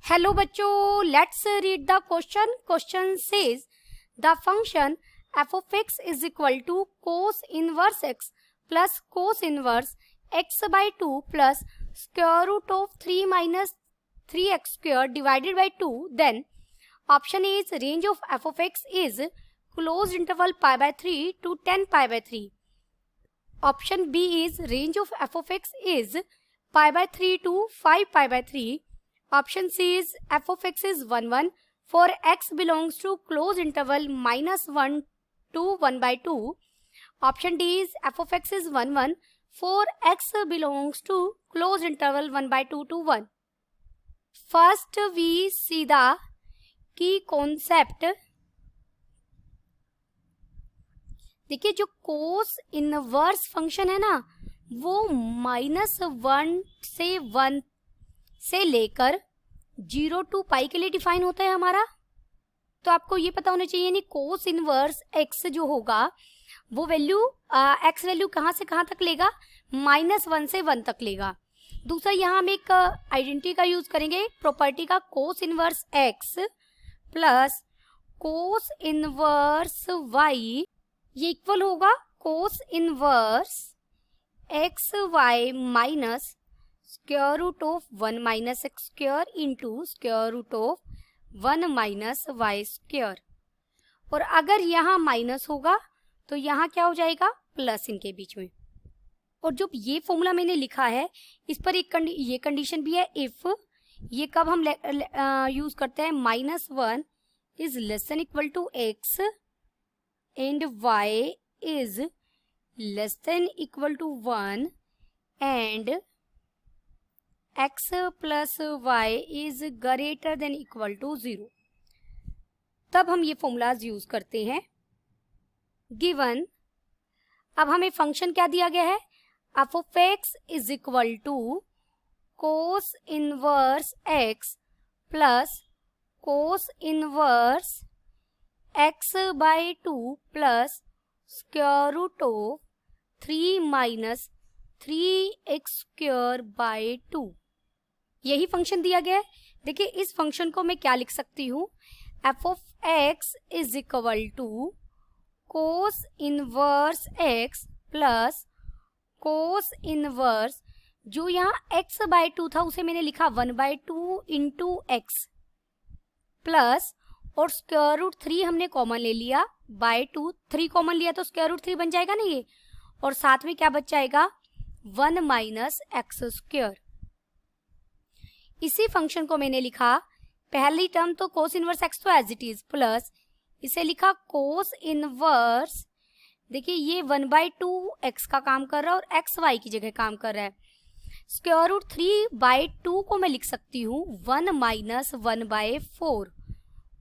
Hello बच्चों, let's read the question. Question says the function f of x is equal to cos inverse x plus cos inverse x by two plus square root of 3 minus 3x square divided by 2. Then option A is range of f of x is closed interval pi by 3 to 10 pi by 3. Option B is range of f of x is pi by 3 to 5 pi by 3. Option C is f of x is 1 1 for x belongs to closed interval minus 1 to 1 by 2. Option D is f of x is 1 1 for x belongs to closed interval 1 by 2 to 1. First we see the key concept. देखिए जो cos inverse function है ना वो -1 से 1 से लेकर 0 to पाई के लिए डिफाइन होता है हमारा. तो आपको ये पता होना चाहिए नहीं कोस इनवर्स x जो होगा वो वैल्यू x वैल्यू कहाँ से कहाँ तक लेगा, -1 से 1 तक लेगा. दूसरा यहाँ हम एक आइडेंटिटी का यूज करेंगे, प्रॉपर्टी का, cos inverse x plus cos inverse y ये इक्वल होगा cos inverse x y minus square root of 1 minus x square into square root of 1 minus y square. और अगर यहाँ माइनस होगा तो यहाँ क्या हो जाएगा, प्लस इनके बीच में. और जो ये फॉर्मूला मैंने लिखा है इस पर एक ये कंडीशन भी है, इफ ये कब हम यूज करते हैं, -1 is less than equal to x and y is less than equal to 1 and x plus y is greater than equal to 0. तब हम ये फॉर्मूलाज यूज करते हैं. गिवन अब हमें फंक्शन क्या दिया गया है, f of x is equal to cos inverse x plus cos inverse x by 2 plus square root of 3 minus 3x square by 2. यही फंक्शन दिया गया है. देखिए इस फंक्शन को मैं क्या लिख सकती हूँ, f of x is equal to cos inverse x plus cos inverse, जो यहाँ x बाय 2 था उसे मैंने लिखा 1 बाय 2 इंटू एक्स प्लस, और स्क्वायर रूट 3 हमने कॉमन ले लिया बाय 2, 3 कॉमन लिया तो स्क्वायर रूट 3 बन जाएगा ना ये, और साथ में क्या बच जाएगा 1 माइनस एक्स स्क्वायर. इसी फंक्शन को मैंने लिखा, पहली टर्म तो कोस इनवर्स एक्स तो एज इट इज, प्लस इसे लिखा कोस इनवर्स, देखिए ये 1 बाय 2 एक्स का काम कर रहा है और एक्स वाई की जगह काम कर रहा है. स्क्वायर रूट 3 बाय 2 को मैं लिख सकती हूँ 1 माइनस 1 बाय 4,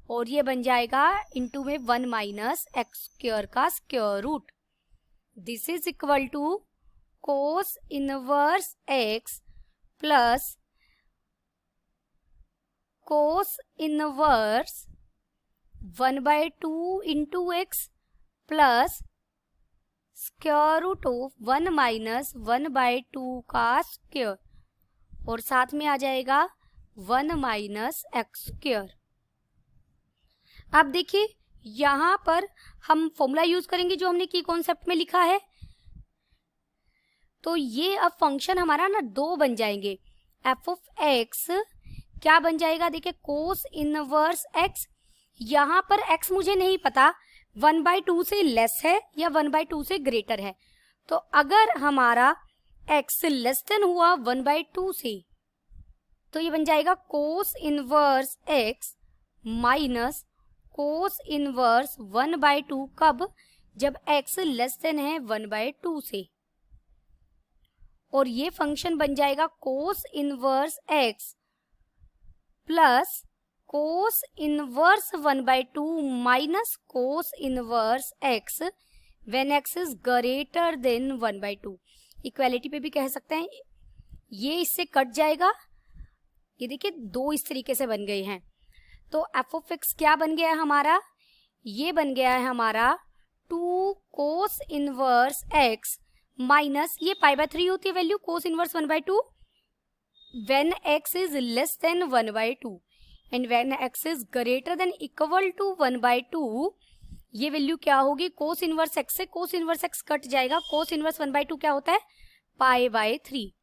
और ये बन जाएगा इंटू में 1 माइनस एक्स स्क्वायर का square root. This is equal to cos inverse x plus cos inverse 1 by 2 into x plus square root of 1 minus 1 by 2 का स्क्वायर, और साथ में आ जाएगा 1 माइनस एक्स स्क्वायर. आप देखिए यहाँ पर हम फॉर्मूला यूज करेंगे जो हमने की कॉन्सेप्ट में लिखा है. तो ये अब फंक्शन हमारा ना दो बन जाएंगे. एफ ऑफ एक्स क्या बन जाएगा, देखिए कोस इनवर्स एक्स, यहाँ पर एक्स मुझे नहीं पता 1 बाय 2 से लेस है या 1 बाय 2 से ग्रेटर है. तो अगर हमारा एक्स लेस देन हुआ 1 बाय 2 से तो ये बन जाएगा cos inverse x minus cos inverse 1 by 2, कब, जब x लेस देन है 1 बाय 2 से. और ये फंक्शन बन जाएगा cos inverse x plus cos inverse 1 by 2 minus cos inverse x when x is greater than 1 by 2. Equality पे भी कह सकते हैं. ये इससे कट जाएगा, ये देखिए दो इस तरीके से बन गए हैं. तो एफ ऑफ एक्स क्या बन गया है हमारा, ये बन गया है हमारा 2 कोस इनवर्स एक्स माइनस, ये पाई बाय 3 होती है value cos inverse 1 by 2 when x is less than 1 by 2. And when x is greater than equal to 1/2, ये वैल्यू क्या होगी, कोस इनवर्स x से कोस इनवर्स x कट जाएगा, कोस इनवर्स 1/2 क्या होता है, π/3।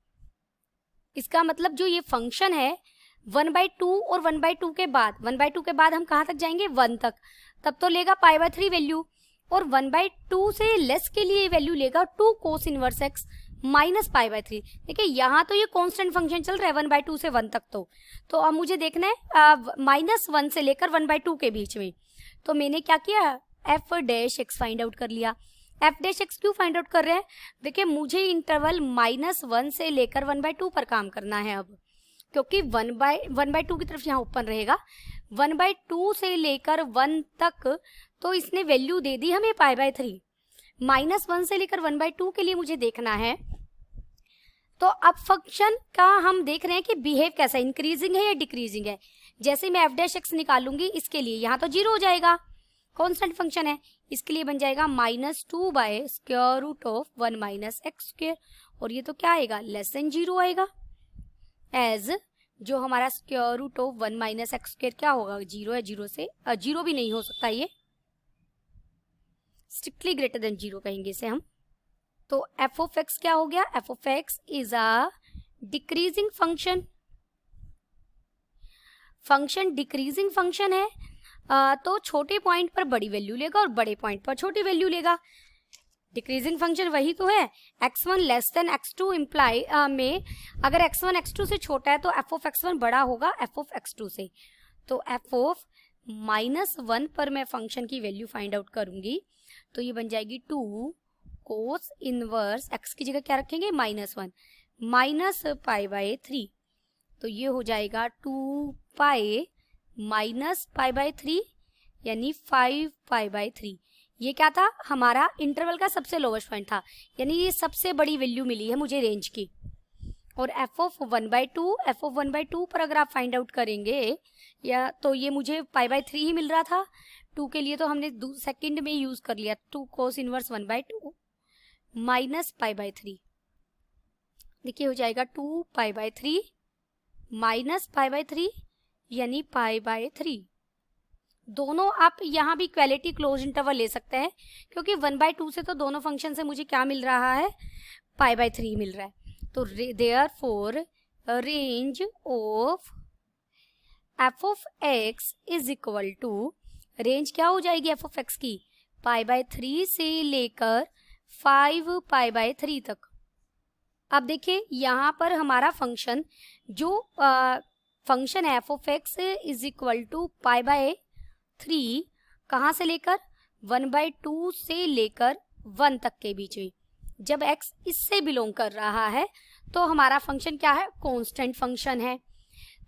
इसका मतलब जो ये फंक्शन है 1/2 और 1/2 के बाद, 1/2 के बाद हम कहाँ तक जाएंगे, 1 तक, तब तो लेगा π/3 वैल्यू, और 1/2 से लेस के लिए वैल्यू लेगा 2 कोस इनवर्स x माइनस π/3। देखिए यहाँ तो ये कांस्टेंट फंक्शन चल रहा है 1/2 से 1 तक, तो अब मुझे देखना है -1 से लेकर 1/2 के बीच में। तो मैंने क्या किया, f' फाइंड आउट कर लिया। f' क्यों फाइंड आउट कर रहे हैं, देखिए मुझे इंटरवल -1 से लेकर 1/2 पर काम करना है अब, क्योंकि 1/2 की तरफ यहाँ ओपन रहेगा, 1/2 से लेकर 1 तक तो इसने वैल्यू दे दी हमें π/3, -1 से लेकर 1/2 के लिए मुझे देखना है। तो अब फंक्शन का हम देख रहे हैं कि बिहेव कैसा, इंक्रीजिंग है या डिक्रीजिंग है। जैसे मैं f' निकालूंगी इसके लिए, यहाँ तो 0 हो जाएगा, कांस्टेंट फंक्शन है, इसके लिए बन जाएगा -2/√1 - x², और ये तो क्या आएगा, लेस देन 0 आएगा, एज जो हमारा √1 - x² क्या होगा, 0 है, 0 से 0 भी नहीं हो सकता, ये स्ट्रिक्टली ग्रेटर देन 0 कहेंगे इसे हम। तो f(x) क्या हो गया, f(x) is a decreasing function. Function decreasing function है, तो छोटे पॉइंट पर बड़ी वैल्यू लेगा और बड़े पॉइंट पर छोटी वैल्यू लेगा। डिक्रीजिंग फंक्शन वही तो है, x1 less than x2 imply में अगर x1 x2 से छोटा है तो f(x1) बड़ा होगा f(x2) से। तो f(-1) पर मैं फंक्शन की वैल्यू फाइंड आउट करूंगी, तो ये बन जाएगी 2 कोस इनवर्स x की जगह क्या रखेंगे, -1 माइनस π/3, तो ये हो जाएगा 2π माइनस π/3 यानी 5π/3। ये क्या था, हमारा इंटरवल का सबसे लोवेस्ट पॉइंट था, यानी ये सबसे बड़ी वैल्यू मिली है मुझे रेंज की। और f(1/2) पर अगर आप फाइंड आउट करेंगे या तो ये मुझे π/3 ही मिल रहा था, 2 के लिए तो हमने सेकंड में यूज कर लिया, 2 कोस इनवर्स 1/2 माइनस π/3, देखिए हो जाएगा 2π/3 माइनस π/3 यानी π/3। दोनों आप यहाँ भी इक्वालिटी क्लोज इंटरवल ले सकते हैं, क्योंकि 1/2 से तो दोनों फंक्शन से मुझे क्या मिल रहा है, π/3 मिल रहा है। तो therefore range of f(x) is equal to, range क्या हो जाएगी f(x) की, π/3 से लेकर 5π/3 तक। अब देखिए यहाँ पर हमारा फंक्शन जो फंक्शन है f(x) इज इक्वल टू π/3 कहाँ से लेकर 1/2 से लेकर 1 तक के बीच में, जब x इससे बिलोंग कर रहा है तो हमारा फंक्शन क्या है, कांस्टेंट फंक्शन है।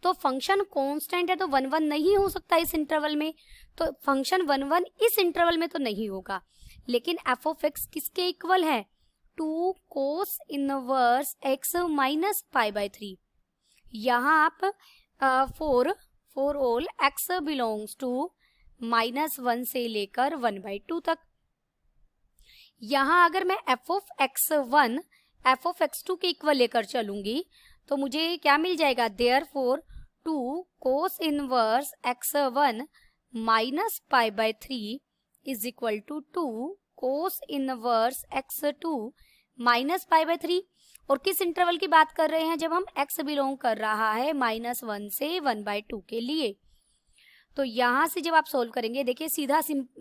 तो फंक्शन कांस्टेंट है तो 1 1 नहीं हो सकता इस इंटरवल में, तो फंक्शन 1 1 इस इंटरवल में तो नहीं होगा। लेकिन f(x) किसके इक्वल है, 2 कोस इनवर्स x माइनस π/3। यहाँ आप for all x belongs to -1 से लेकर 1/2 तक, यहाँ अगर मैं f(x1) f(x2) के इक्वल लेकर चलूंगी तो मुझे क्या मिल जाएगा, therefore 2 cos inverse x1 minus π/3 is equal to 2 cos inverse x2 minus π/3। और किस इंटरवल की बात कर रहे हैं, जब हम x बिलोंग कर रहा है -1 से 1/2 के लिए। तो यहाँ से जब आप सोल्व करेंगे, देखिए सीधा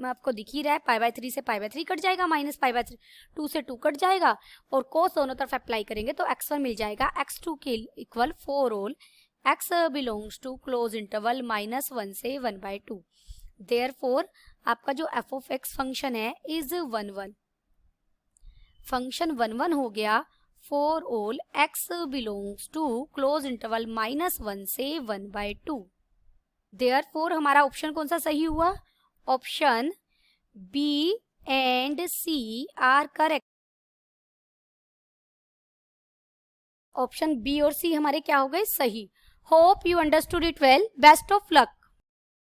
आपको दिख ही रहा है, π/3 से π/3 कट जाएगा, माइनस π/3 2 से 2 कट जाएगा, और कोस दोनों तरफ अप्लाई करेंगे तो x1 मिल जाएगा x2 के equal for all x belongs to close interval -1 से 1/2। देयरफॉर आपका जो f(x) फंक्शन है इज 1 1, फंक्शन 1 1 हो गया for all x belongs to close interval -1 से 1/2। देयरफॉर हमारा ऑप्शन कौन सा सही हुआ, option B and C are correct. Option B और सी हमारे क्या हो गए, सही। Hope you understood it well, best of luck.